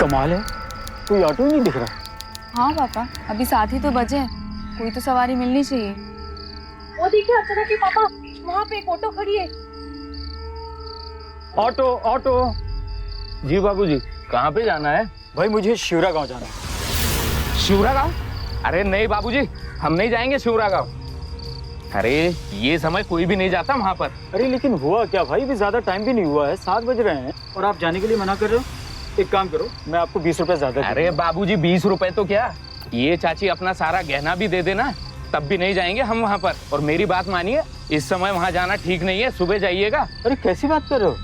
कमाल है, कोई ऑटो ही नहीं दिख रहा। हाँ पापा, अभी 7 ही तो बजे हैं, कोई तो सवारी मिलनी चाहिए। वो देखिए अचानक ही पापा, वहाँ पे एक ऑटो खड़ी है। Auto auto. जी बाबूजी, कहाँ पे जाना है? भाई मुझे शिवरा गांव जाना है। शिवरा गांव? अरे नहीं बाबूजी, हम नहीं जाएंगे शिवरा गांव। अरे ये समय कोई भी नहीं जाता वहाँ पर। अरे लेकिन हुआ क्या भाई, भी ज्यादा टाइम भी नहीं हुआ है, 7 बज रहे हैं और आप जाने के लिए मना कर रहे हो। एक काम करो, मैं आपको 20 रुपए ज्यादा। अरे बाबूजी 20 रुपए तो क्या, ये चाची अपना सारा गहना भी दे देना, तब भी नहीं जाएंगे हम वहाँ पर। और मेरी बात मानिए, इस समय वहाँ जाना ठीक नहीं है, सुबह जाइएगा। अरे कैसी बात कर रहे हो,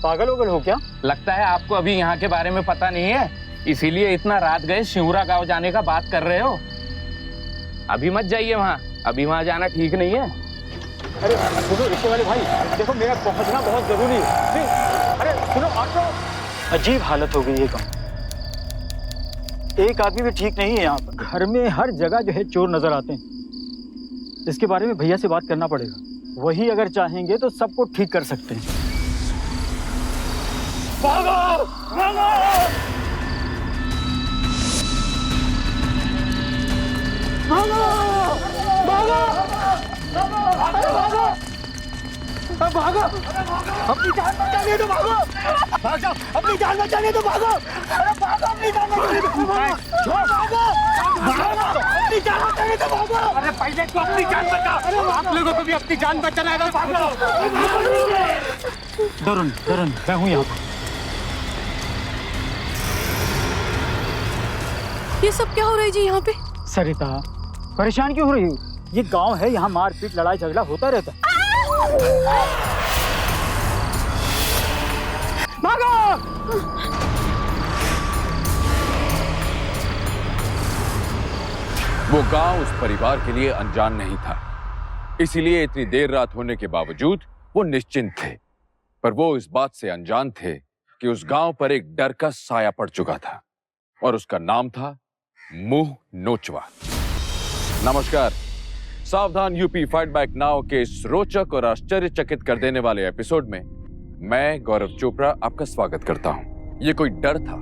पागल वगल हो क्या? लगता है आपको अभी यहाँ के बारे में पता नहीं है, इसीलिए इतना रात गए शिवरा गांव जाने का बात कर रहे हो। अभी मत जाइए वहाँ, अभी वहाँ जाना ठीक नहीं है। अरे सुनो रिक्शे वाले भाई, देखो मेरा पहुँचना बहुत जरूरी है। अरे सुनो ऑटो। अजीब हालत हो गई है गाँव, एक आदमी भी ठीक नहीं है यहाँ पर। घर में हर जगह जो है चोर नजर आते हैं। इसके बारे में भैया से बात करना पड़ेगा, वही अगर चाहेंगे तो सबको ठीक कर सकते हैं। भागो भागो भागो भागो भागो, अपनी जान बचाने दो, भागो भाग जाओ, अपनी जान बचाने दो, भागो। अरे भागो, अपनी जान बचाने दो, भागो भागो, अपनी जान बचाने दो, भागो। अरे पहले तो अपनी जान बचा, आप लोगों को भी अपनी जान बचाना है, भागो। डरो नहीं, मैं हूँ यहाँ पर। ये सब क्या हो रहा है जी यहाँ पे? सरिता परेशान क्यों हो रही हो? ये गांव है, यहाँ मारपीट लड़ाई झगड़ा होता रहता है। भागो! वो गांव उस परिवार के लिए अनजान नहीं था, इसीलिए इतनी देर रात होने के बावजूद वो निश्चिंत थे। पर वो इस बात से अनजान थे कि उस गांव पर एक डर का साया पड़ चुका था और उसका नाम था मुंह नोचवा। नमस्कार, सावधान यूपी फाइट बैक नाउ के इस रोचक और आश्चर्यचकित कर देने वाले एपिसोड में मैं गौरव चोपड़ा आपका स्वागत करता हूं। ये कोई डर था,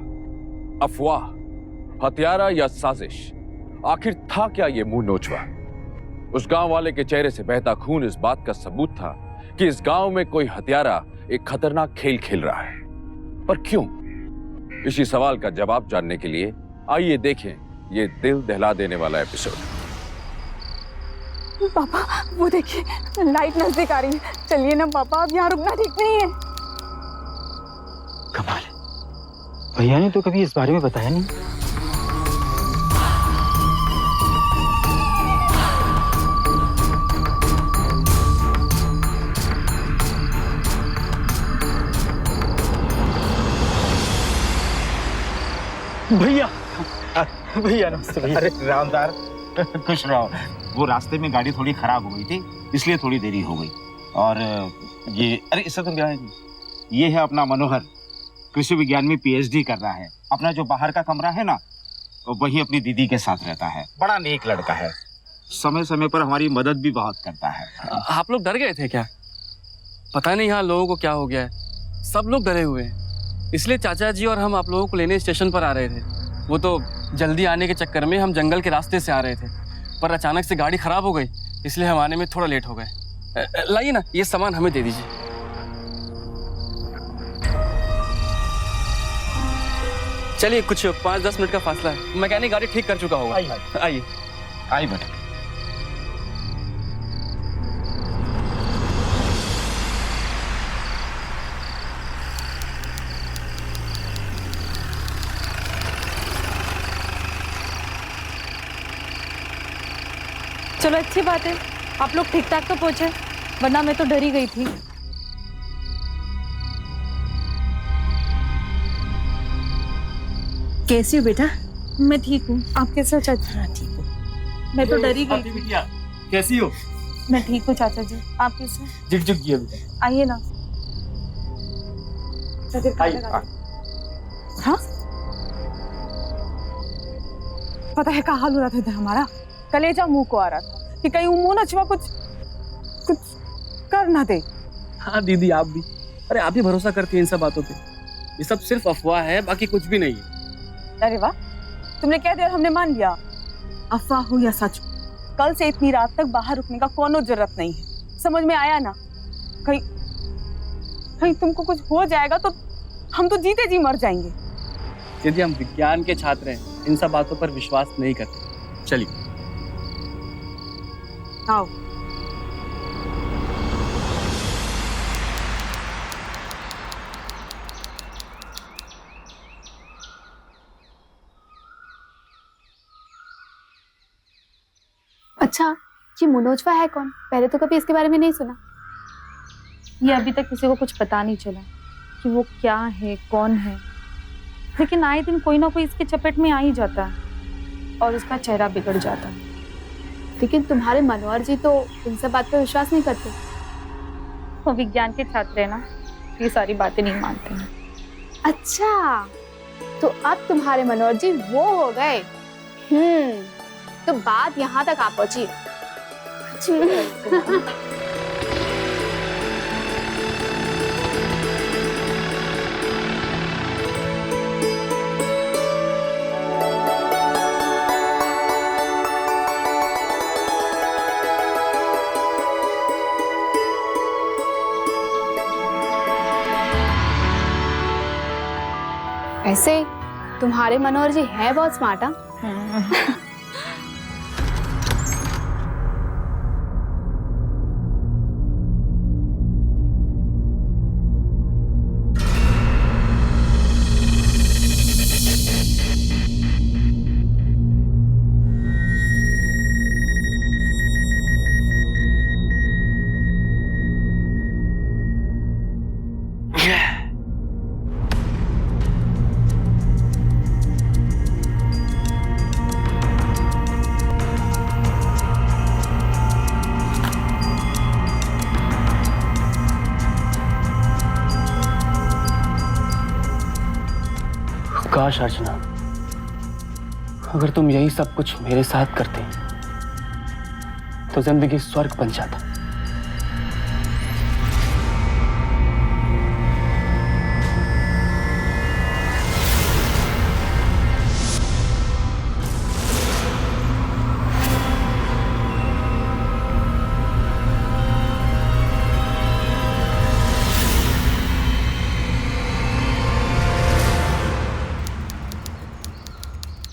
अफवाह, हत्यारा या साजिश? आखिर था क्या ये मुंह नोचवा? उस गांव वाले के चेहरे से बहता खून इस बात का सबूत था कि इस गांव में कोई हत्यारा एक खतरनाक खेल खेल रहा है। पर क्यों? इसी सवाल का जवाब जानने के लिए आइए देखें ये दिल दहला देने वाला एपिसोड। पापा वो देखिए, लाइट नजदीक आ रही है, चलिए ना पापा, अब यहाँ रुकना ठीक नहीं है। कमाल है, भैया ने तो कभी इस बारे में बताया नहीं। भैया भैया नमस्ते भैया। अरे रामदार खुश रहो। वो रास्ते में गाड़ी थोड़ी खराब हो गई थी, इसलिए थोड़ी देरी हो गई। और ये अरे इससे तो क्या है, ये है अपना मनोहर, कृषि विज्ञान में पीएचडी कर रहा है। अपना जो बाहर का कमरा है ना, वही अपनी दीदी के साथ रहता है। बड़ा नेक लड़का है, समय समय पर हमारी मदद भी बहुत करता है। आप लोग डर गए थे क्या? पता नहीं यहाँ लोगों को क्या हो गया है, सब लोग डरे हुए हैं। इसलिए चाचा जी और हम आप लोगों को लेने स्टेशन पर आ रहे थे। वो तो जल्दी आने के चक्कर में हम जंगल के रास्ते से आ रहे थे, पर अचानक से गाड़ी खराब हो गई, इसलिए हम आने में थोड़ा लेट हो गए। लाइए ना, ये सामान हमें दे दीजिए। चलिए, कुछ 5-10 मिनट का फासला है, मैकेनिक गाड़ी ठीक कर चुका होगा। आइए आई बेटा। चलो अच्छी बात है, आप लोग ठीक ठाक तो पहुंचे, वरना मैं तो डर ही गई थी। कैसी हो बेटा? मैं ठीक हूँ, आप कैसे हो चाचा? हाँ ठीक हूँ। मैं तो डर ही गई थी। कैसी हो? मैं ठीक हूँ चाचा जी, आप कैसे? झुक गई अभी। आइए ना। हाँ, पता है क्या हाल हो रहा था हमारा? कलेजा मुंह को आ रहा था कि कहीं मुंह नचवा कुछ कर ना दे। हाँ दीदी, आप भी, अरे आप ही भरोसा करती हैं इन सब बातों पे। ये सब सिर्फ अफवाह है, बाकी कुछ भी नहीं है। अरे वाह, तुमने कह दिया और हमने मान लिया। अफवाह हो या सच, कल से इतनी रात तक बाहर रुकने का कोनो जरूरत नहीं है। समझ में आया ना? कहीं कहीं तुमको कुछ हो जाएगा तो हम तो जीते जी मर जाएंगे। यदि हम विज्ञान के छात्र हैं, इन सब बातों पर विश्वास नहीं करते। चलिए आओ। अच्छा, ये मनोजवा है कौन? पहले तो कभी इसके बारे में नहीं सुना। ये अभी तक किसी को कुछ पता नहीं चला कि वो क्या है, कौन है, लेकिन आए दिन कोई ना कोई इसके चपेट में आ ही जाता है और उसका चेहरा बिगड़ जाता है। लेकिन तुम्हारे मनोहर जी तो इन सब बात पर विश्वास नहीं करते। वो विज्ञान के छात्र है ना, ये सारी बातें नहीं मानते हैं। अच्छा, तो अब तुम्हारे मनोहर जी वो हो गए। तो बात यहाँ तक आ पहुंची। कुछ भी नहीं। ऐसे तुम्हारे मनोहर जी है बहुत स्मार्ट। हाँ, काश अर्चना, अगर तुम यही सब कुछ मेरे साथ करते तो जिंदगी स्वर्ग बन जाता।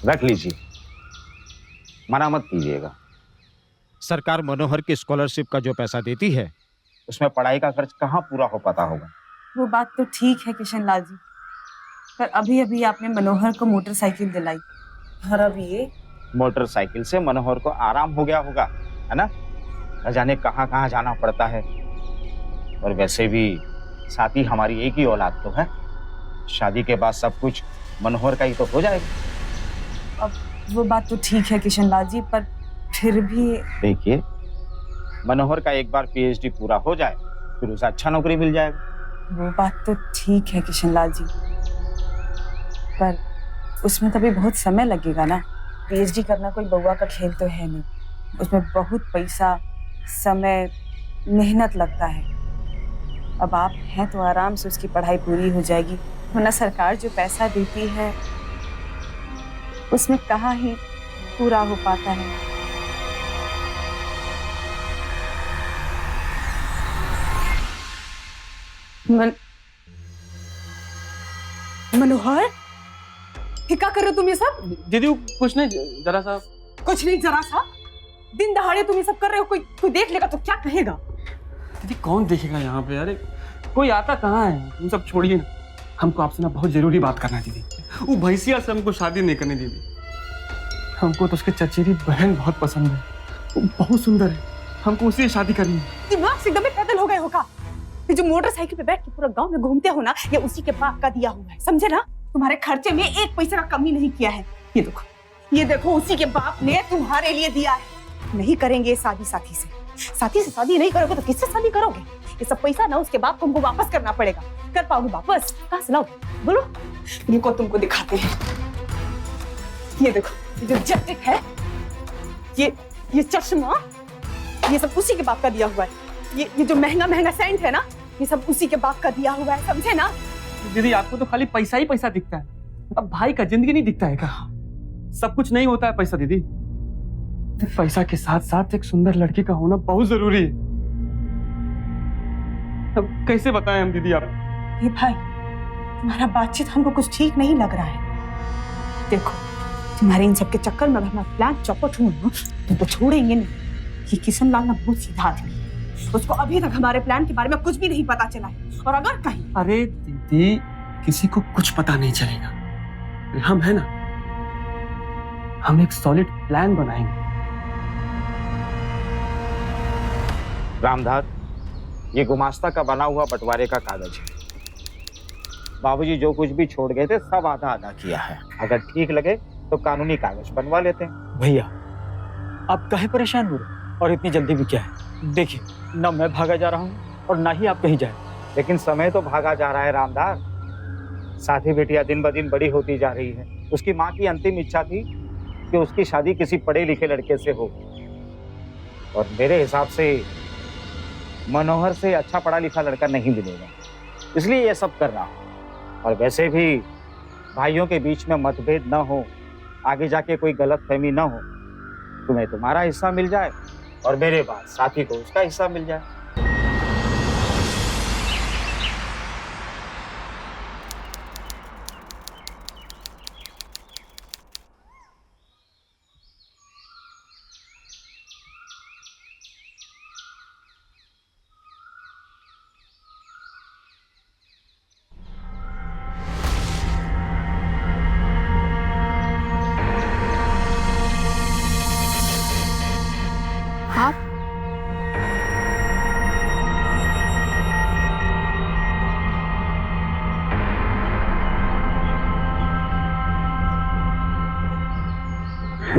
रख लीजिए, मना मत कीजिएगा। सरकार मनोहर की स्कॉलरशिप का जो पैसा देती है उसमें पढ़ाई का खर्च कहाँ पूरा हो पाता होगा। वो बात तो ठीक है किशन लाल जी, पर अभी अभी आपने मनोहर को मोटरसाइकिल दिलाई और अब ये मोटरसाइकिल से मनोहर को आराम हो गया होगा, है ना? न जाने कहाँ कहाँ जाना पड़ता है। और वैसे भी साथी हमारी एक ही औलाद तो है, शादी के बाद सब कुछ मनोहर का ही तो हो जाएगा। अब वो बात तो ठीक है किशन लाल जी, पर फिर भी देखिए, मनोहर का एक बार पीएचडी पूरा हो जाए फिर उसे अच्छा नौकरी मिल जाएगा। वो बात तो ठीक है किशन लाल जी, पर उसमें तभी बहुत समय लगेगा ना। पीएचडी करना कोई बउआ का खेल तो है नहीं, उसमें बहुत पैसा, समय, मेहनत लगता है। अब आप हैं तो आराम से उसकी पढ़ाई पूरी हो जाएगी, वरना सरकार जो पैसा देती है उसमें कहाँ ही पूरा हो पाता है। मनोहर, ये क्या कर रहे हो तुम ये सब? दीदी कुछ नहीं, जरा सा। कुछ नहीं, जरा सा? दिन दहाड़े तुम ये सब कर रहे हो, कोई देख लेगा तो क्या कहेगा? दीदी कौन देखेगा यहाँ पे? अरे कोई आता कहाँ है, तुम सब छोड़िए ना, हमको आपसे ना बहुत जरूरी बात करना है दीदी। वो भैंसिया से हमको शादी नहीं करनी दीदी, हमको तो उसके चचेरी बहन बहुत पसंद है, वो बहुत सुंदर है, हमको उसी से शादी करनी है। दिमाग से एकदम पैदल हो गए हो का? ये जो मोटरसाइकिल पे बैठ के पूरा गांव में घूमते हो ना, ये उसी के बाप का दिया हुआ है, समझे ना? तुम्हारे खर्चे में एक पैसे का कमी नहीं किया है। ये देखो उसी के बाप ने तुम्हारे लिए दिया है। नहीं करेंगे साथी से शादी नहीं करोगे तो किससे शादी करोगे? ये सब पैसा ना उसके बाप को हमको वापस करना पड़ेगा। कर पाओगे वापस? कहाँ से लाओगे बोलो? रुको तुमको दिखाते हैं। ये देखो, ये जो जैकेट है, ये चश्मा, ये सब उसी के बाप का दिया हुआ है। ये जो महंगा सेंट है ना, ये सब उसी के बाप का दिया हुआ है, समझे ना? दीदी आपको तो खाली पैसा ही पैसा दिखता है, अब भाई का जिंदगी नहीं दिखता है क्या? सब कुछ नहीं होता है पैसा दीदी। पैसा के साथ साथ एक सुंदर लड़की का होना बहुत जरूरी है। अब कैसे बताएं हम दीदी आप? ये भाई, तुम्हारा बातचीत हमको कुछ ठीक नहीं लग रहा है। देखो, तुम्हारे इन सब के चक्कर में अगर मैं प्लान चौपट हूँ ना, तो छोड़ेंगे नहीं। ये किशन लाल ना बहुत सीधा आदमी है, उसको अभी तक हमारे प्लान के बारे में कुछ भी नहीं पता चला है। और अगर कहीं, अरे दीदी, किसी को कुछ पता नहीं चलेगा। हम है ना, हम एक सॉलिड प्लान बनाएंगे। रामधार, ये गुमास्ता का बना हुआ बंटवारे का कागज है। बाबूजी जो कुछ भी छोड़ गए थे सब आधा आधा किया है। अगर ठीक लगे तो कानूनी कागज बनवा लेते हैं। भैया, आप काहे परेशान हो रहे और इतनी जल्दी भी क्या है? देखिए, ना मैं भागा जा रहा हूँ और ना ही आप कहीं जाए। लेकिन समय तो भागा जा रहा है रामधार। साथी बेटिया दिन ब दिन बड़ी होती जा रही है। उसकी माँ की अंतिम इच्छा थी कि उसकी शादी किसी पढ़े लिखे लड़के से हो, और मेरे हिसाब से मनोहर से अच्छा पढ़ा लिखा लड़का नहीं मिलेगा, इसलिए ये सब कर रहा हूँ। और वैसे भी भाइयों के बीच में मतभेद न हो, आगे जाके कोई गलतफहमी न हो। तुम्हें तुम्हारा हिस्सा मिल जाए और मेरे बाद साथी को उसका हिस्सा मिल जाए। आप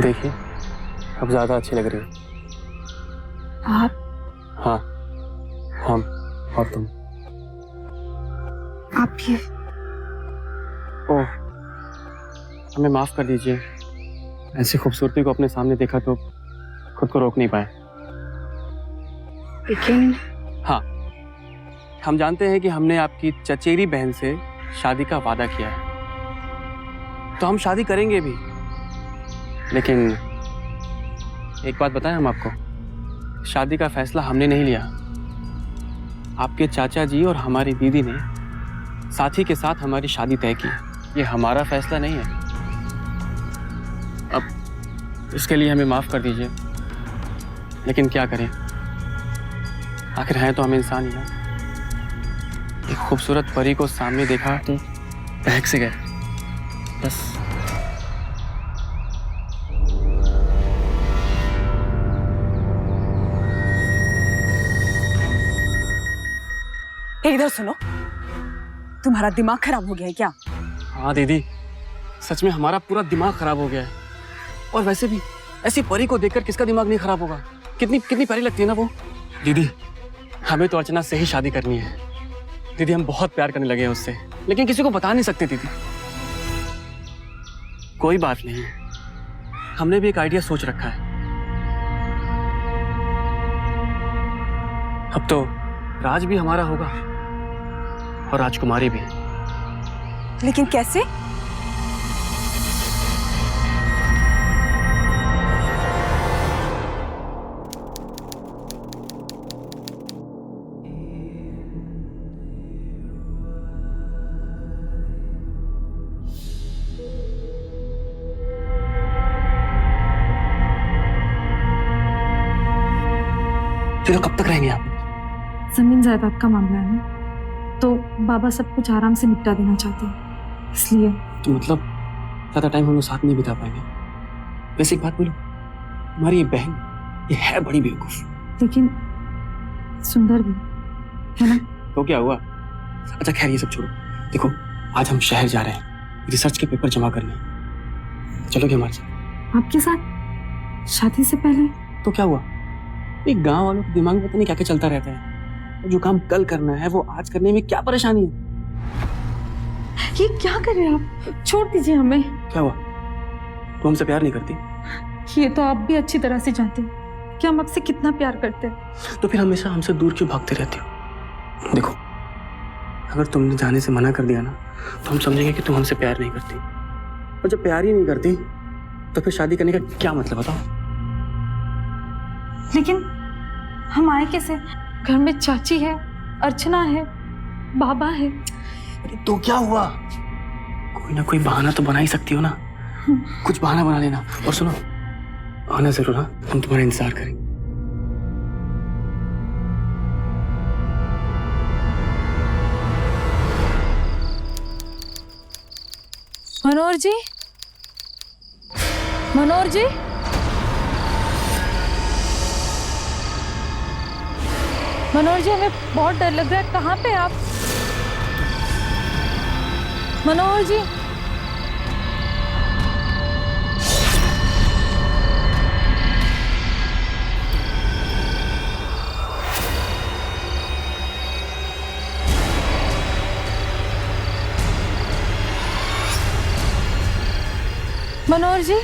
देखिए, अब ज्यादा अच्छी लग रही है। आप हाँ, हम और तुम। आप ये ओह, हमें माफ कर दीजिए। ऐसी खूबसूरती को अपने सामने देखा तो खुद को रोक नहीं पाए। लेकिन हाँ, हम जानते हैं कि हमने आपकी चचेरी बहन से शादी का वादा किया है, तो हम शादी करेंगे भी। लेकिन एक बात बताएं हम आपको, शादी का फैसला हमने नहीं लिया। आपके चाचा जी और हमारी दीदी ने साथी के साथ हमारी शादी तय की। ये हमारा फैसला नहीं है। अब इसके लिए हमें माफ कर दीजिए, लेकिन क्या करें, आखिर हैं तो हम इंसान ही हैं। एक खूबसूरत परी को सामने देखा तो बहक से गए, बस। इधर सुनो, तुम्हारा दिमाग खराब हो गया है क्या? हाँ दीदी, सच में हमारा पूरा दिमाग खराब हो गया है। और वैसे भी ऐसी परी को देखकर किसका दिमाग नहीं खराब होगा? कितनी कितनी प्यारी लगती है ना वो। दीदी, हमें तो अर्चना से ही शादी करनी है। दीदी, हम बहुत प्यार करने लगे हैं उससे, लेकिन किसी को बता नहीं सकते दीदी। कोई बात नहीं, हमने भी एक आइडिया सोच रखा है। अब तो राज भी हमारा होगा और राजकुमारी भी। लेकिन कैसे? चलो, कब तक रहेंगे आप? जमीन जायदाद का मामला है ना, तो बाबा सब कुछ आराम से निपटा देना चाहते हैं, इसलिए। तो मतलब ज्यादा टाइम हम लोग साथ नहीं बिता पाएंगे। वैसे एक बात बोलूं, हमारी ये बहन ये है बड़ी बेवकूफ, लेकिन सुंदर भी है ना। तो क्या हुआ? अच्छा खैर, ये सब छोड़ो। देखो, आज हम शहर जा रहे हैं रिसर्च के पेपर जमा करने। चलोगे हमारे साथ? आपके साथ? शादी से पहले? तो क्या हुआ? एक गांव वालों के दिमाग में पता नहीं क्या क्या चलता रहता है। जो काम कल करना है वो आज करने में क्या परेशानी है? ये क्या कर रहे हैं आप? छोड़ दीजिए हमें। क्या हुआ? तुम हमसे प्यार नहीं करती? ये तो आप भी अच्छी तरह से जानते हैं कि हम आपसे कितना प्यार करते हैं। तो फिर हमेशा हमसे दूर क्यों भागते रहती हो? देखो, अगर तुमने जाने से मना कर दिया ना, तो हम समझेंगे कि तुम हमसे प्यार नहीं करती। और जब प्यार ही नहीं करती तो फिर शादी करने का क्या मतलब बताओ? लेकिन हम आए कैसे? घर में चाची है, अर्चना है, बाबा है। अरे तो क्या हुआ? कोई ना कोई बहाना तो बना ही सकती हो ना। कुछ बहाना बना लेना। और सुनो, आना जरूर, हाँ? हम तुम्हारा इंतजार करेंगे। मनोहर जी, मनोहर जी, मनोहर जी, हमें बहुत डर लग रहा है। कहाँ पे आप? मनोहर जी, मनोहर जी,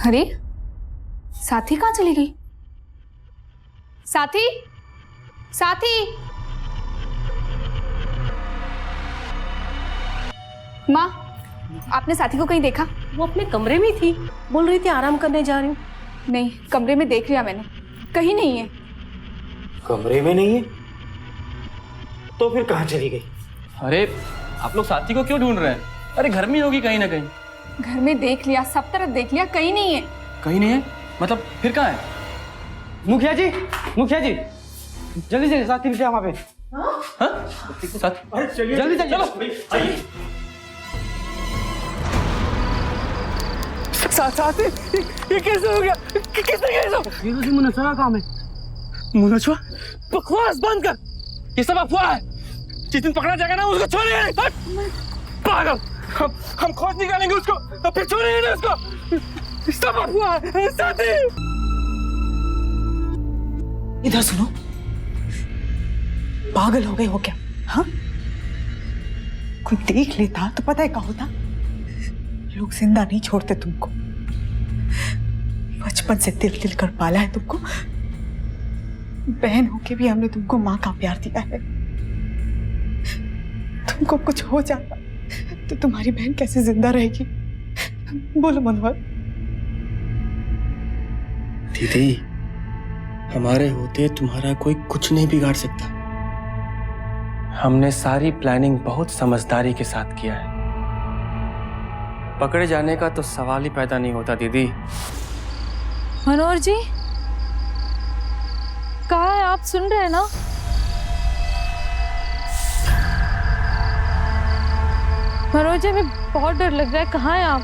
अरे साथी कहाँ चली गई? साथी, साथी। माँ, आपने साथी को कहीं देखा? वो अपने कमरे में थी, बोल रही थी आराम करने जा रही हूँ। नहीं, कमरे में देख लिया मैंने, कहीं नहीं है। कमरे में नहीं है तो फिर कहाँ चली गई? अरे आप लोग साथी को क्यों ढूंढ रहे हैं? अरे घर में ही होगी कहीं ना कहीं। घर में देख लिया, सब तरफ देख लिया, कहीं नहीं है। कहीं नहीं है मतलब फिर कहाँ है? मुखिया जी, मुखिया जी, जल्दी से साथी मिलते हैं वहाँ पे। हाँ? साथ चलिए जल्दी से, चलो। साथी, ये कैसे हो गया? किसने किया ये सब? मुनस्वा का काम है। मुनस्वा? बकवास बंद कर, ये सब अफवाह है। जिस दिन पकड़ा जाएगा ना उसको छोड़ेंगे। पागल, हम खोज निकालेंगे उसको और फिर छोड़ेंगे ना उसको। सब अफवाह है साथी। इधर सुनो, पागल हो गए हो क्या? हाँ, कोई देख लेता तो पता है क्या होता? लोग जिंदा नहीं छोड़ते तुमको। बचपन से तिल तिल कर पाला है तुमको। बहन होके भी हमने तुमको माँ का प्यार दिया है। तुमको कुछ हो जाता तो तुम्हारी बहन कैसे जिंदा रहेगी? बोलो मनोहर। दीदी, हमारे होते तुम्हारा कोई कुछ नहीं बिगाड़ सकता। हमने सारी प्लानिंग बहुत समझदारी के साथ किया है। पकड़े जाने का तो सवाल ही पैदा नहीं होता दीदी। मनोहर जी, कहाँ है आप? सुन रहे हैं ना? मनोहर जी, हमें बहुत डर लग रहा है। कहाँ है आप?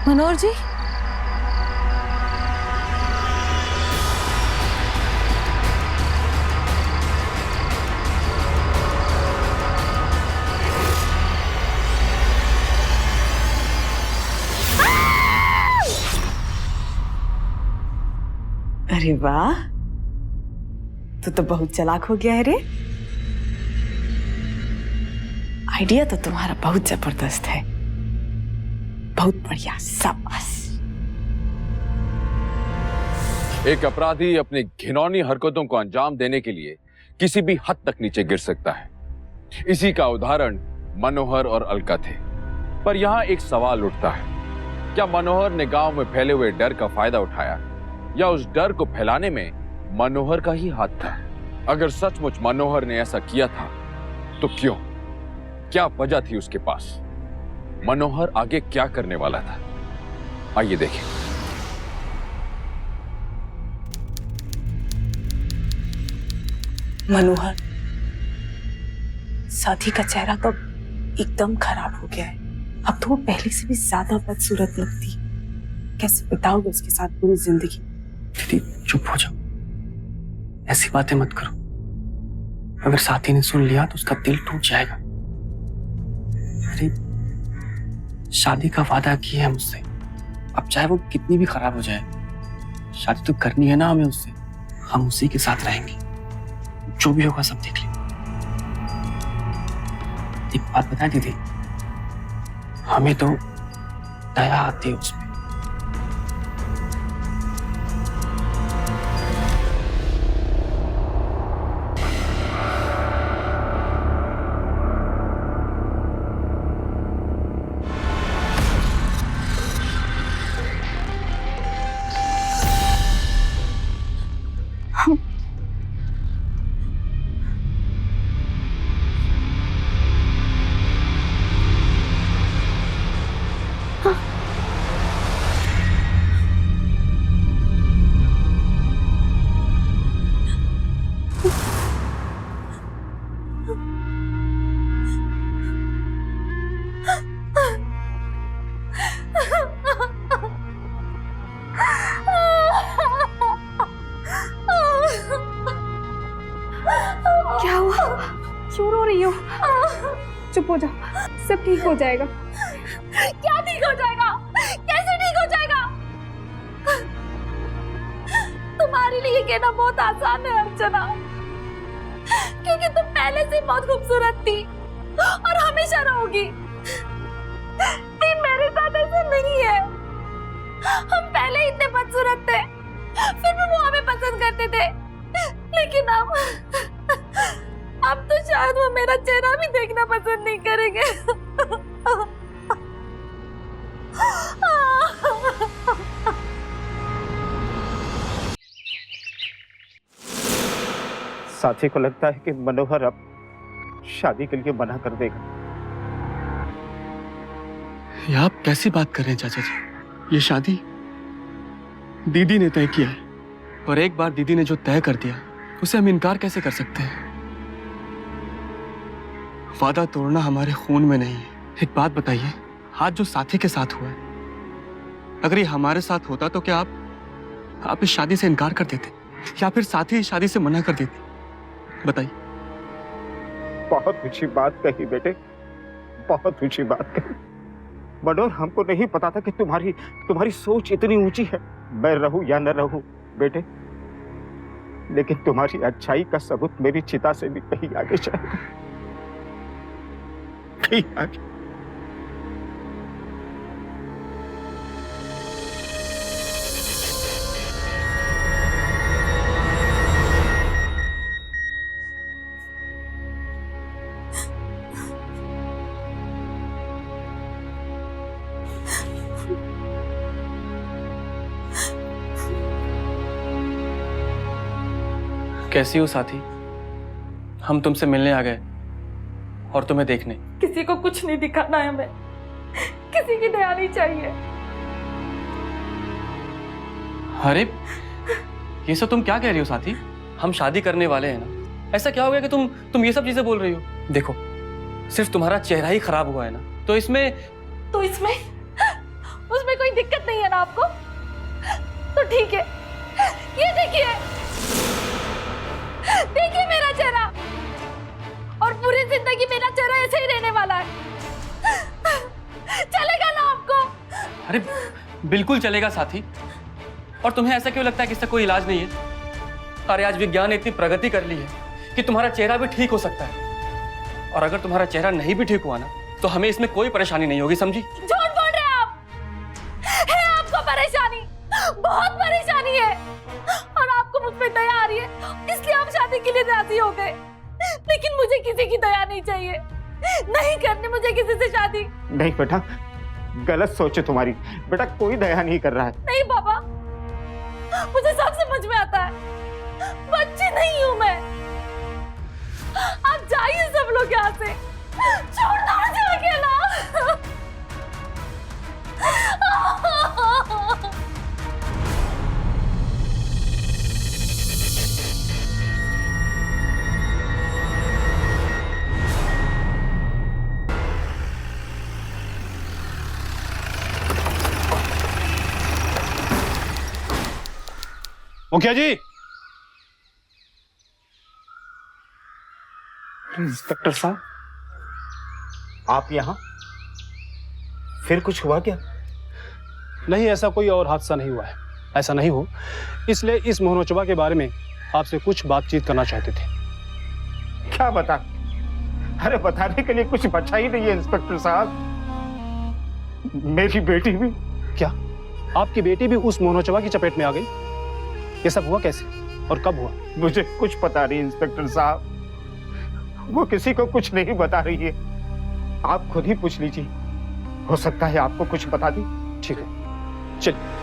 मनोहर जी, अरे वाह, तो बहुत चालाक हो गया है रे। आइडिया तो तुम्हारा बहुत जबरदस्त है। बहुत बढ़िया, शाबाश। एक अपराधी अपनी घिनौनी हरकतों को अंजाम देने के लिए किसी भी हद तक नीचे गिर सकता है। इसी का उदाहरण मनोहर और अलका थे। पर यहां एक सवाल उठता है, क्या मनोहर ने गांव में फैले हुए डर का फायदा उठाया या उस डर को फैलाने में मनोहर का ही हाथ था? अगर सचमुच मनोहर ने ऐसा किया था तो क्यों? क्या वजह थी उसके पास? मनोहर आगे क्या करने वाला था? आइए देखें। मनोहर, साथी का चेहरा तो एकदम खराब हो गया है। अब तो वो पहले से भी ज्यादा बदसूरत लगती। कैसे बिताओगे उसके साथ पूरी जिंदगी? दीदी चुप हो जाओ, ऐसी बातें मत करो। अगर साथी ने सुन लिया तो उसका दिल टूट जाएगा। अरे शादी का वादा किया है मुझसे, अब चाहे वो कितनी भी खराब हो जाए, शादी तो करनी है ना हमें उससे। हम उसी के साथ रहेंगे, जो भी होगा सब देख लेंगे। एक बात बता दीदी, हमें तो दया आती है उसमें। क्या हुआ? क्यों रो रही हो? चुप हो जाओ, सब ठीक हो जाएगा। क्या ठीक हो जाएगा? कैसे ठीक हो जाएगा? तुम्हारे लिए कहना बहुत आसान है अर्चना, क्योंकि तुम पहले से बहुत खूबसूरत थी और हमेशा रहोगी। मेरे साथ ऐसा नहीं है। हम पहले इतने बदसूरत थे, फिर भी वो हमें पसंद करते थे, लेकिन अब तो शायद वो मेरा चेहरा भी देखना पसंद नहीं करेंगे। साथी को लगता है कि मनोहर अब शादी के लिए मना कर देगा। ये आप कैसी बात कर रहे हैं चाचा जी? ये शादी दीदी ने तय किया है, और एक बार दीदी ने जो तय कर दिया उसे हम इनकार कैसे कर सकते हैं? वादा तोड़ना हमारे खून में नहीं है। एक बात बताइए, आज जो साथी के साथ हुआ है, अगर ये हमारे साथ होता तो क्या आप इस शादी से इनकार कर देते, या फिर साथी इस शादी से मना कर देती? बताइए। बहुत ऊंची बात कही बेटे, बहुत ऊंची बात कही। मनोहर, हमको नहीं पता था कि तुम्हारी सोच इतनी ऊंची है। मैं रहूं या न रहूं बेटे, लेकिन तुम्हारी अच्छाई का सबूत मेरी चिता से भी कहीं आगे जाएगा, कहीं आगे। कैसी हो साथी? हम तुमसे मिलने आ गए और तुम्हें देखने। किसी को कुछ नहीं दिखाना है, हमें किसी की दया नहीं चाहिए। अरे ये सब तुम क्या कह रही हो साथी? हम शादी करने वाले हैं ना, ऐसा क्या हो गया कि तुम ये सब चीजें बोल रही हो? देखो, सिर्फ तुम्हारा चेहरा ही खराब हुआ है ना, तो इसमें उसमें कोई दिक्कत नहीं है ना आपको? तो ठीक है, ये देखिए मेरा चेहरा, और पूरी जिंदगी मेरा चेहरा ऐसे ही रहने वाला है। चलेगा ना आपको? अरे बिल्कुल चलेगा साथी। और तुम्हें ऐसा क्यों लगता है कि इसका कोई इलाज नहीं है? अरे आज विज्ञान ने इतनी प्रगति कर ली है कि तुम्हारा चेहरा भी ठीक हो सकता है, और अगर तुम्हारा चेहरा नहीं भी ठीक हुआ ना, तो हमें इसमें कोई परेशानी नहीं होगी, समझी? झूठ बोल रहे हैं आप। है आपको परेशानी, बहुत परेशानी है, और आपको मुझ पे दया आ रही है, इसलिए आप शादी के लिए राजी हो गए। लेकिन मुझे किसी की दया नहीं चाहिए, नहीं करनी मुझे किसी से शादी। नहीं बेटा, गलत सोच है तुम्हारी। बेटा कोई दया नहीं कर रहा है। नहीं पापा, मुझे सब समझ में आता है, बच्ची नहीं हूं मैं। आप जाइए सब लोग यहाँ से, छोड़ दो मुझे अकेला। मुखिया जी, इंस्पेक्टर साहब, आप यहाँ? फिर कुछ हुआ क्या? नहीं, ऐसा कोई और हादसा नहीं हुआ है। ऐसा नहीं हो, इसलिए इस मोहनोचवा के बारे में आपसे कुछ बातचीत करना चाहते थे। क्या बता? अरे बताने के लिए कुछ बचा ही नहीं है इंस्पेक्टर साहब। मेरी बेटी भी। क्या आपकी बेटी भी उस मोहनोचवा की चपेट में आ गई? ये सब हुआ कैसे और कब हुआ? मुझे कुछ पता नहीं इंस्पेक्टर साहब, वो किसी को कुछ नहीं बता रही है। आप खुद ही पूछ लीजिए, हो सकता है आपको कुछ बता दी। ठीक है, चलिए।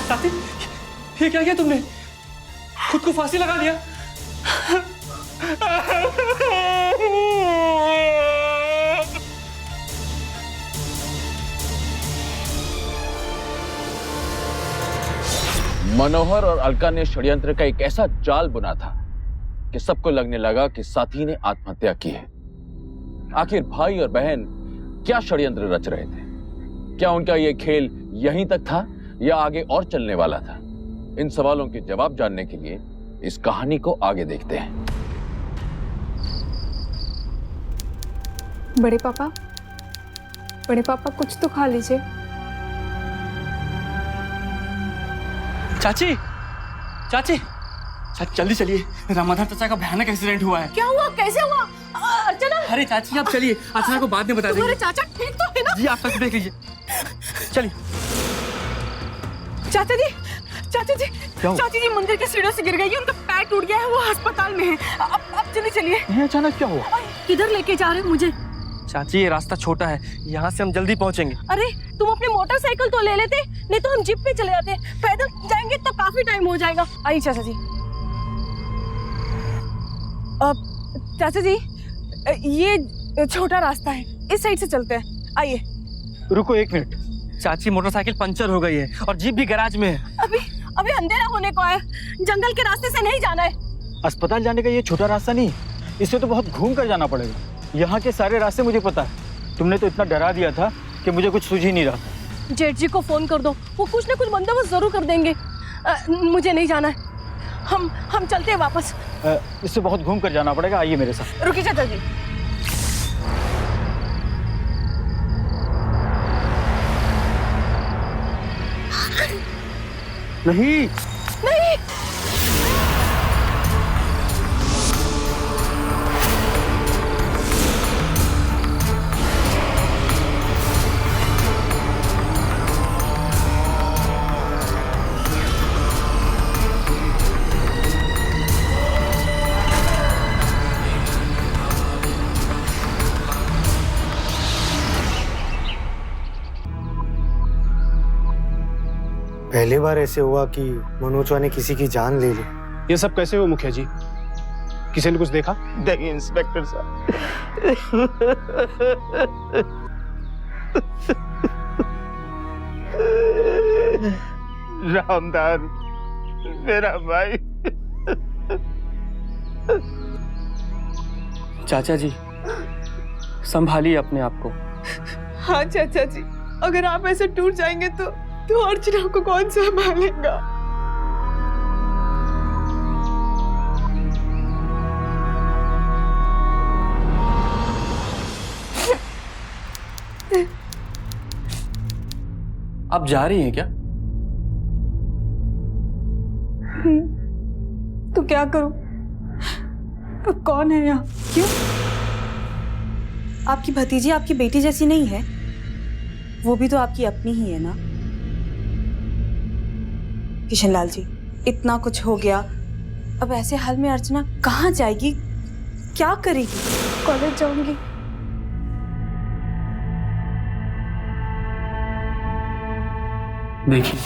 साथी, ये क्या किया तुमने? खुद को फांसी लगा लिया? मनोहर और अलका ने षड्यंत्र का एक ऐसा जाल बुना था कि सबको लगने लगा कि साथी ने आत्महत्या की है। आखिर भाई और बहन क्या षड्यंत्र रच रहे थे? क्या उनका यह खेल यहीं तक था या आगे और चलने वाला था? इन सवालों के जवाब जानने के लिए इस कहानी को आगे देखते हैं। बड़े पापा कुछ तो खा लीजिए। चाची, चाची, जल्दी चलिए, रामाधर चाचा का भयानक एक्सीडेंट हुआ है। क्या हुआ? कैसे हुआ? अर्चना, अरे चाची आप चलिए, अर्चना को बाद में बता तुम्हारे देंगे। चाचा ठीक तो है ना? जी आप तक देख लीजिए, चलिए। चाचा जी, चाचा जी, क्या हुआ? चाची जी मंदिर के सीढ़ियों से गिर गई है, उनका पैर टूट गया है, वो अस्पताल में है। अब चलिए। ये अचानक क्या हुआ? किधर लेके जा रहे हो मुझे? चाची ये रास्ता छोटा है, यहाँ से हम जल्दी पहुँचेंगे। अरे तुम अपनी मोटरसाइकिल तो ले लेते, नहीं तो हम जीप पे चले जाते। पैदल जाएंगे तो काफी टाइम हो जाएगा। आइए चाचा जी। चाचा जी, ये छोटा रास्ता है, इस साइड से चलते हैं। आइए। रुको एक मिनट। चाची मोटरसाइकिल पंचर हो गई है और जीप भी गैराज में है। अभी अंधेरा होने को है, जंगल के रास्ते से नहीं जाना है। अस्पताल जाने का ये छोटा रास्ता नहीं, इसे तो बहुत घूम कर जाना पड़ेगा। यहाँ के सारे रास्ते मुझे पता है। तुमने तो इतना डरा दिया था कि मुझे कुछ सूझ ही नहीं रहा। जेठ जी को फोन कर दो, वो कुछ ना कुछ बंदोबस्त जरूर कर देंगे। मुझे नहीं जाना है, हम चलते हैं वापस। इससे बहुत घूम कर जाना पड़ेगा। आइए मेरे साथ। रुकिए चाचा जी। नहीं, नहीं, पहली बार ऐसे हुआ कि मनोजवा ने किसी की जान ले ली। ये सब कैसे हुआ मुखिया जी? किसी ने कुछ देखा? देखिए इंस्पेक्टर साहब, रामदार मेरा भाई। चाचा जी संभालिए अपने आप को। हाँ चाचा जी, अगर आप ऐसे टूट जाएंगे तो अर्चना को कौन संभालेगा? आप जा रही हैं क्या? तो क्या करूं? अब कौन है यहाँ? क्यों? आपकी भतीजी आपकी बेटी जैसी नहीं है? वो भी तो आपकी अपनी ही है ना? किशनलाल जी, इतना कुछ हो गया, अब ऐसे हाल में अर्चना कहाँ जाएगी, क्या करेगी? कॉलेज जाऊंगी। देखिए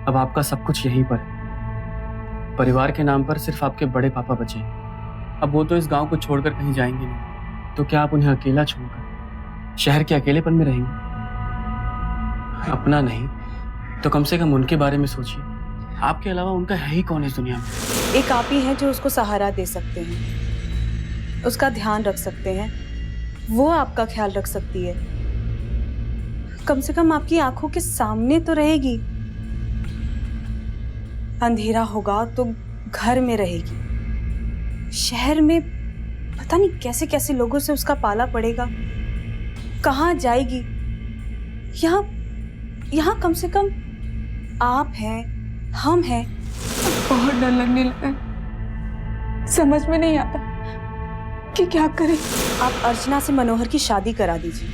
अब आपका सब कुछ यहीं पर है। परिवार के नाम पर सिर्फ आपके बड़े पापा बचे। अब वो तो इस गांव को छोड़कर कहीं जाएंगे नहीं, तो क्या आप उन्हें अकेला छोड़कर शहर के अकेलेपन में रहेंगे? अपना नहीं तो कम से कम उनके बारे में सोचिए। आपके अलावा उनका है ही कौन इस दुनिया में? एक आप ही हैं जो उसको सहारा दे सकते हैं, उसका ध्यान रख सकते हैं, वो आपका ख्याल रख सकती है। कम से कम आपकी आंखों के सामने तो रहेगी। अंधेरा होगा तो घर में रहेगी, शहर में पता नहीं कैसे कैसे लोगों से उसका पाला पड़ेगा। कहाँ जाएगी? यहाँ कम से कम आप हैं, हम हैं। बहुत डर लगने लगा, समझ में नहीं आता कि क्या करें। आप अर्चना से मनोहर की शादी करा दीजिए,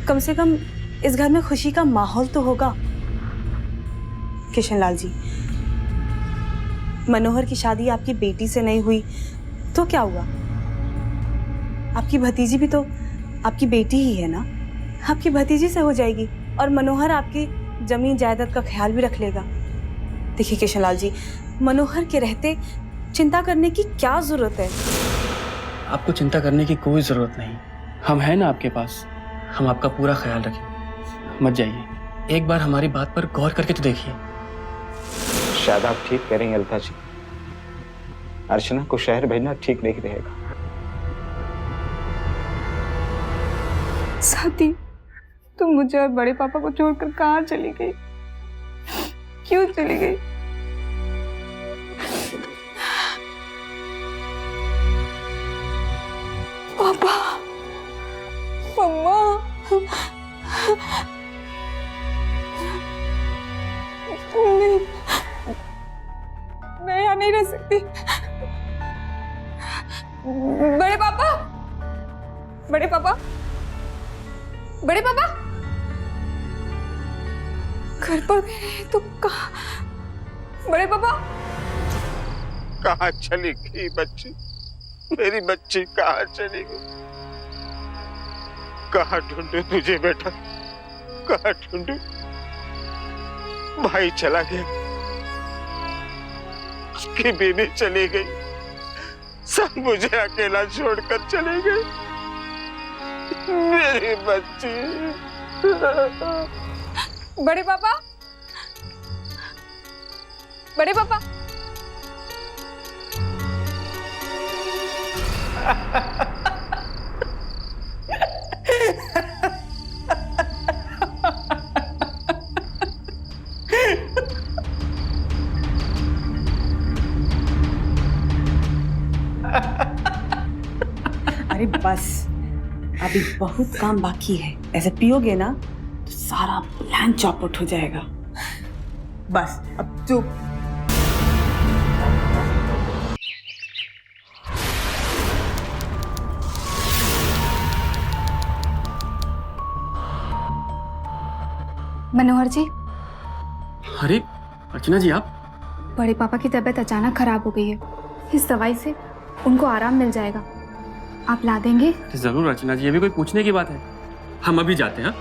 कम से कम इस घर में खुशी का माहौल तो होगा। किशनलाल जी, मनोहर की शादी आपकी बेटी से नहीं हुई तो क्या हुआ? आपकी भतीजी भी तो आपकी बेटी ही है ना, आपकी भतीजी से हो जाएगी और मनोहर आपकी जमीन जायदाद का ख्याल भी रख लेगा। देखिए किशनलाल जी, मनोहर के रहते चिंता करने की क्या जरूरत है? आपको चिंता करने की कोई जरूरत नहीं, हम हैं ना आपके पास, हम आपका पूरा ख्याल रखें। मत जाइए, एक बार हमारी बात पर गौर करके तो देखिए। शायद आप ठीक कह रही हैं लता जी, अर्चना को शहर भेजना ठीक नहीं रहेगा। साथी, तुम मुझे और बड़े पापा को छोड़कर कहाँ चली गई? क्यों चली गई? पापा, मम्मा, नहीं, मैं यहाँ नहीं रह सकती। बड़े पापा, बड़े पापा, बड़े पापा, घर पर गए तो कहाँ? बड़े पापा, कहाँ चली गई बच्ची? मेरी बच्ची कहाँ चली गई? कहाँ ढूंढूं तुझे बेटा, कहाँ ढूंढूं? भाई चला गया, उसकी बीवी चली गई, सब मुझे अकेला छोड़कर चले गए। मेरी बच्ची। बड़े पापा, बड़े पापा, अरे बस, अभी बहुत काम बाकी है। ऐसे पियोगे ना तो सारा प्लान चौपट हो जाएगा। बस अब चुप। मनोहर जी, अरे अर्चना जी, आप? बड़े पापा की तबीयत अचानक खराब हो गई है, इस दवाई से उनको आराम मिल जाएगा। आप ला देंगे? जरूर अर्चना जी, ये भी कोई पूछने की बात है, हम अभी जाते हैं।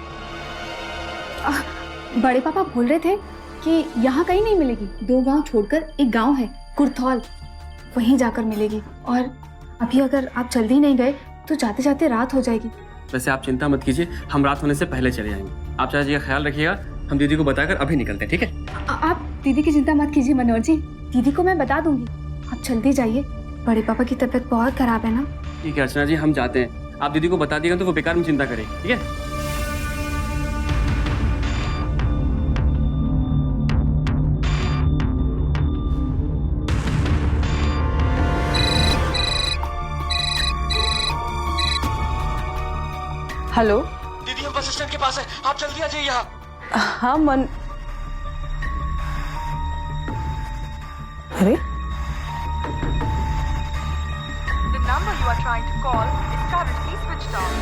बड़े पापा बोल रहे थे कि यहाँ कहीं नहीं मिलेगी, 2 गांव छोड़कर एक गांव है कुर्थौल, वहीं जाकर मिलेगी। और अभी अगर आप जल्दी नहीं गए तो जाते जाते रात हो जाएगी। वैसे आप चिंता मत कीजिए, हम रात होने से पहले चले आएंगे। आप चाचा जी का ख्याल रखिएगा, हम दीदी को बताकर अभी निकलते हैं, ठीक है? आप दीदी की चिंता मत कीजिए मनोहर जी, दीदी को मैं बता दूंगी। आप जल्दी जाइए, बड़े पापा की तबीयत बहुत खराब है ना। ठीक है अर्चना जी, हम जाते हैं। आप दीदी को बता दिएगा तो वो बेकार में चिंता करेगी, ठीक है? हेलो दीदी, हम बस स्टैंड के पास है, आप जल्दी आ जाइए यहाँ। हाँ मन, अरे The number you are trying to call is currently switched off.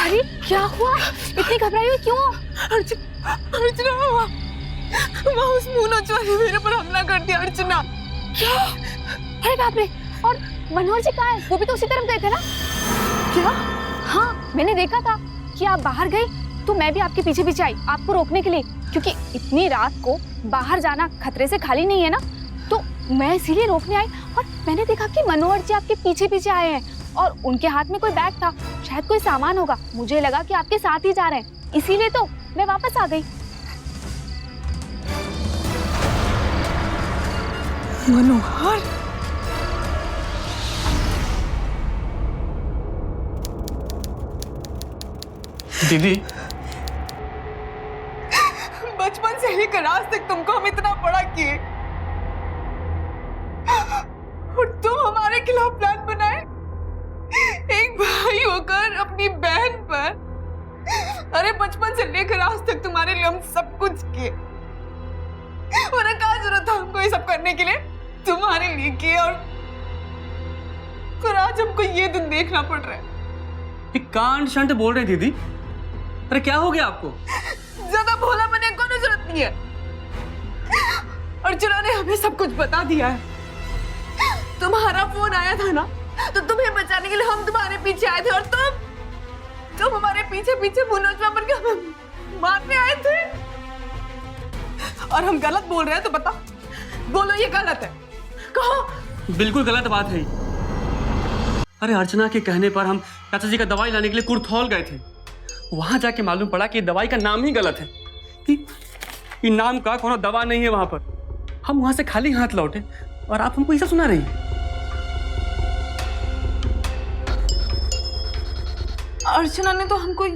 अरे क्या हुआ, इतनी घबराई हुई क्यों? अर्चना, वहाँ उस मुनोज वाले मेरे पर हमला कर दिया। अर्चना, क्या? अरे बाप रे, और मनोहर जी कहाँ है? वो भी तो उसी तरफ गए थे ना? क्या? हाँ, मैंने देखा था कि आप बाहर गई तो मैं भी आपके पीछे पीछे आई आपको रोकने के लिए, क्योंकि इतनी रात को बाहर जाना खतरे से खाली नहीं है ना, तो मैं इसीलिए रोकने आई। और मैंने देखा कि मनोहर जी आपके पीछे पीछे आए हैं और उनके हाथ में कोई बैग था, शायद कोई सामान होगा। मुझे लगा कि आपके साथ ही जा रहे हैं, इसीलिए तो मैं वापस आ गई। मनोहर, दीदी बचपन से लेकर आज तक तुमको हम इतना बड़ा किए और तुम हमारे खिलाफ प्लान बनाए, एक भाई होकर अपनी बहन पर। अरे बचपन से लेकर आज तक तुम्हारे लिए हम सब कुछ किए, और क्या जरूरत था हमको ये सब करने के लिए? तुम्हारे लिए किए, और आज हमको ये दिन देखना पड़ रहा है। ये कांड शंट बोल रहे हैं दीदी। अरे क्या हो गया आपको? ज्यादा भोला बनने को जरूरत नहीं है। अर्चना ने हमें सब कुछ बता दिया है। तुम्हारा फोन आया था ना, तो तुम्हें बचाने के लिए हम तुम्हारे पीछे आए थे, और तुम हमारे पीछे पीछे मनोजवा बन के हमें मारने आए थे। और हम गलत बोल रहे हैं तो बता, बोलो ये गलत है, कहो। बिल्कुल गलत बात है। अरे अर्चना के कहने पर हम चाचा जी का दवाई लाने के लिए कुर्थौल गए थे। वहां जाके मालूम पड़ा कि दवाई का नाम ही गलत है, कि नाम का कोनो दवा नहीं है वहां पर। हम वहां से खाली हाथ लौटे और आप हमको ऐसा सुना रही हैं। अर्चना ने तो हमको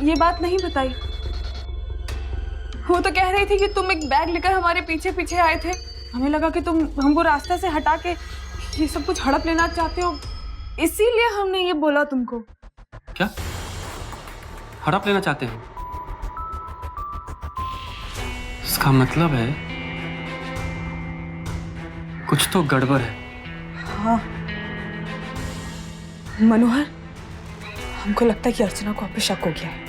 ये बात नहीं बताई। वो तो कह रही थी कि तुम एक बैग लेकर हमारे पीछे पीछे आए थे। हमें लगा कि तुम हमको रास्ते से हटा के ये सब कुछ हड़प लेना चाहते हो, इसीलिए हमने ये बोला तुमको। क्या हड़प लेना चाहते हो? इसका मतलब है कुछ तो गड़बड़ है। हाँ मनोहर, हमको लगता है कि अर्चना को आप पे शक हो गया है।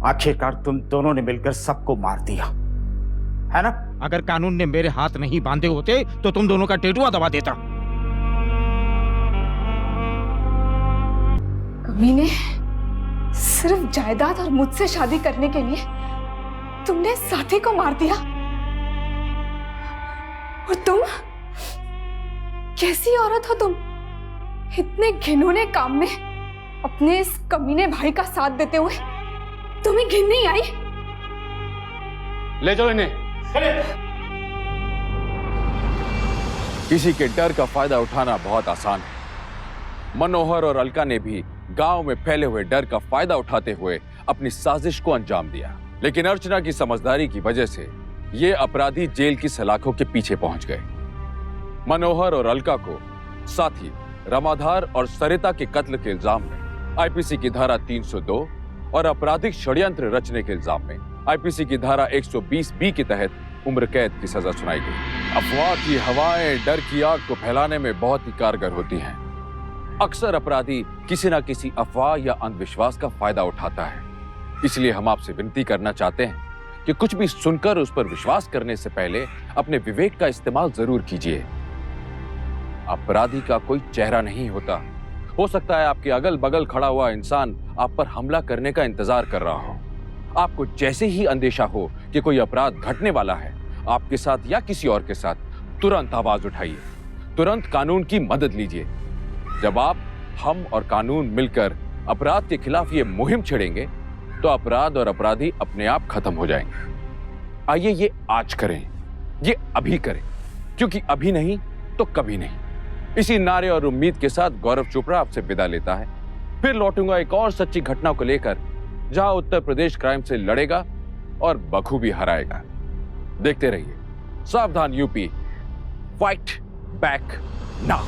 आखिरकार तुम दोनों ने मिलकर सबको मार दिया है ना? अगर कानून ने मेरे हाथ नहीं बांधे होते तो तुम दोनों का टेटुआ दबा देता। कमीने, सिर्फ जायदाद और मुझसे शादी करने के लिए तुमने साथी को मार दिया। और तुम कैसी औरत हो तुम? इतने घिनौने काम में अपने इस कमीने भाई का साथ देते हुए तुम्हें घिन नहीं आई? ले जाओ इन्हें। किसी के डर का फायदा उठाना बहुत आसान है। मनोहर और अलका ने भी गांव में फैले हुए डर का फायदा उठाते हुए अपनी साजिश को अंजाम दिया, लेकिन अर्चना की समझदारी की वजह से ये अपराधी जेल की सलाखों के पीछे पहुंच गए। मनोहर और अलका को साथ ही रमाधार और सरिता के कत्ल के इल्जाम में आईपीसी की धारा 302 और आपराधिक षड्यंत्र रचने के इल्जाम में आईपीसी की धारा 120 बी के तहत उम्र कैद की सजा सुनाई गई। अफवाह की हवाएं डर की आग को फैलाने में बहुत ही कारगर होती हैं। अक्सर अपराधी किसी न किसी अफवाह या अंधविश्वास का फायदा उठाता है। इसलिए हम आपसे विनती करना चाहते हैं कि कुछ भी सुनकर उस पर विश्वास करने से पहले अपने विवेक का इस्तेमाल जरूर कीजिए। अपराधी का कोई चेहरा नहीं होता। हो सकता है आपके अगल बगल खड़ा हुआ इंसान आप पर हमला करने का इंतजार कर रहा हो। आपको जैसे ही अंदेशा हो कि कोई अपराध घटने वाला है आपके साथ या किसी और के साथ, तुरंत आवाज उठाइए, तुरंत कानून की मदद लीजिए। जब आप, हम और कानून मिलकर अपराध के खिलाफ ये मुहिम छेड़ेंगे तो अपराध और अपराधी अपने आप खत्म हो जाएंगे। आइए ये आज करें, ये अभी करें, क्योंकि अभी नहीं तो कभी नहीं। इसी नारे और उम्मीद के साथ गौरव चोपड़ा आपसे विदा लेता है। फिर लौटूंगा एक और सच्ची घटना को लेकर, जहां उत्तर प्रदेश क्राइम से लड़ेगा और बखूबी हराएगा। देखते रहिए सावधान यूपी, फाइट बैक नाउ।